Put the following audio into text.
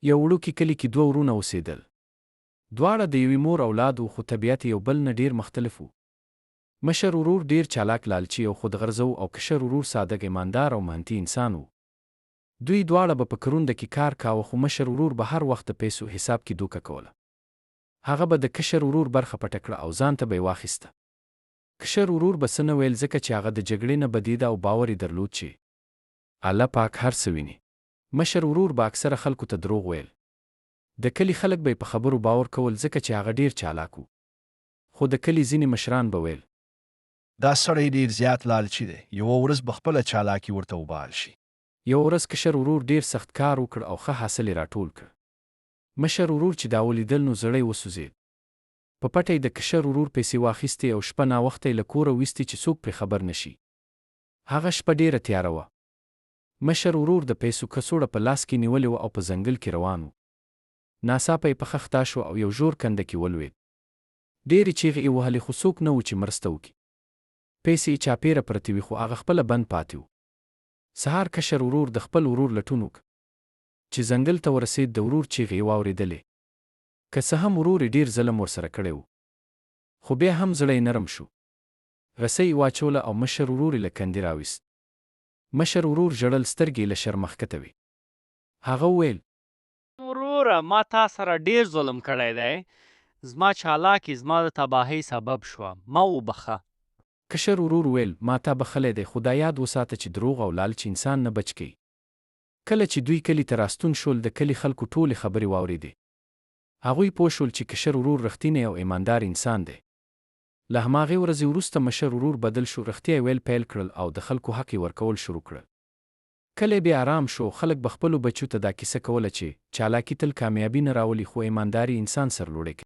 یو وړوکي کلي کې دوه ورونه اوسېدل. دواړه د یوې مور اولاد وو، خو طبیعت یو بل نه ډېر مختلف وو. مشر ورور ډېر چالاک، لالچي او خودغرضه و، او کشر ورور صادق، ایماندار او منطقي انسان و. دوی دواړه به په کرونده کې کار کاوه، خو مشر ورور به هر وخت د پیسو حساب کې دوکه کوله. هغه به د کشر ورور برخه پټه کړه او ځان ته به یې واخیسته. کشر ورور به څه نه ویل، ځکه چې هغه د جګړې نه بدېده او باور یې درلود چې الله پاک هر څه ویني. مشر ورور به اکثره خلکو ته دروغ ویل. د کلي خلک به یې په خبرو باور کول، ځکه چې هغه ډېر چالاک و. خو د کلي ځینې مشران به ویل دا سړی ډېر زیات لالچي دی، یوه ورځ به خپله چالاکي ورته وبال شي. یوه ورځ کشر ورور ډېر سخت کار وکړ او ښه حاصل یې راټول کړ. مشر ورور چې دا ولیدل نو زړی وسوځېد. په پټه یې د کشر ورور پیسې واخیستې او شپه ناوخته یې له کوره ویستې چې څوک پرې خبر نه شي. هغه شپه ډېره تیاره وه. مشر ورور د پیسو کڅوړه په لاس کې نیولې وه او په ځنګل کې روان و. ناڅاپه یې پښه خطا شوه او یو ژور کنده کې ولوېد. ډېرې چیغې یې وهلې، خو څوک نه و چې مرسته وکړي. پیسې یې چاپېره پرتې وې، خو هغه خپله بند پاتې و. سهار کشر ورور د خپل ورور لټون وکړ. چې ځنګل ته ورسېد، د ورور چیغې یې واورېدلې. که څه هم ورور یې ډېر ظلم ورسره کړی و، خو بیا هم زړی یې نرم شو. رسۍ یې واچوله او مشر ورور یې له کندې راویست. مشر ورور ژړل، سترګې یې له شرمه ښکته وې. هغه وویل وروره، ما تا سره ډېر ظلم کړی دی. زما چالاکي زما د تباهۍ سبب شوه، ما وبخه. کشر ورور ویل ما تا بخلی دی، خو دا یاد وساته چې دروغ او لالچ انسان نه بچ کوي. کله چې دوی کلي ته راستون شول، د کلي خلکو ټولې خبرې واورېدې. هغوی پوه شول چې کشر ورور رښتینی او ایماندار انسان دی. له هماغې ورځې وروسته مشر ورور بدل شو، رښتیا یې ویل پیل کړل او د خلکو حق یې ورکول شروع کړل. کلی بیا آرام شو. خلک به خپلو بچو ته دا کیسه کوله چې چالاکي تل کامیابي نه راولي، خو ایمانداري انسان سرلوړی کوي.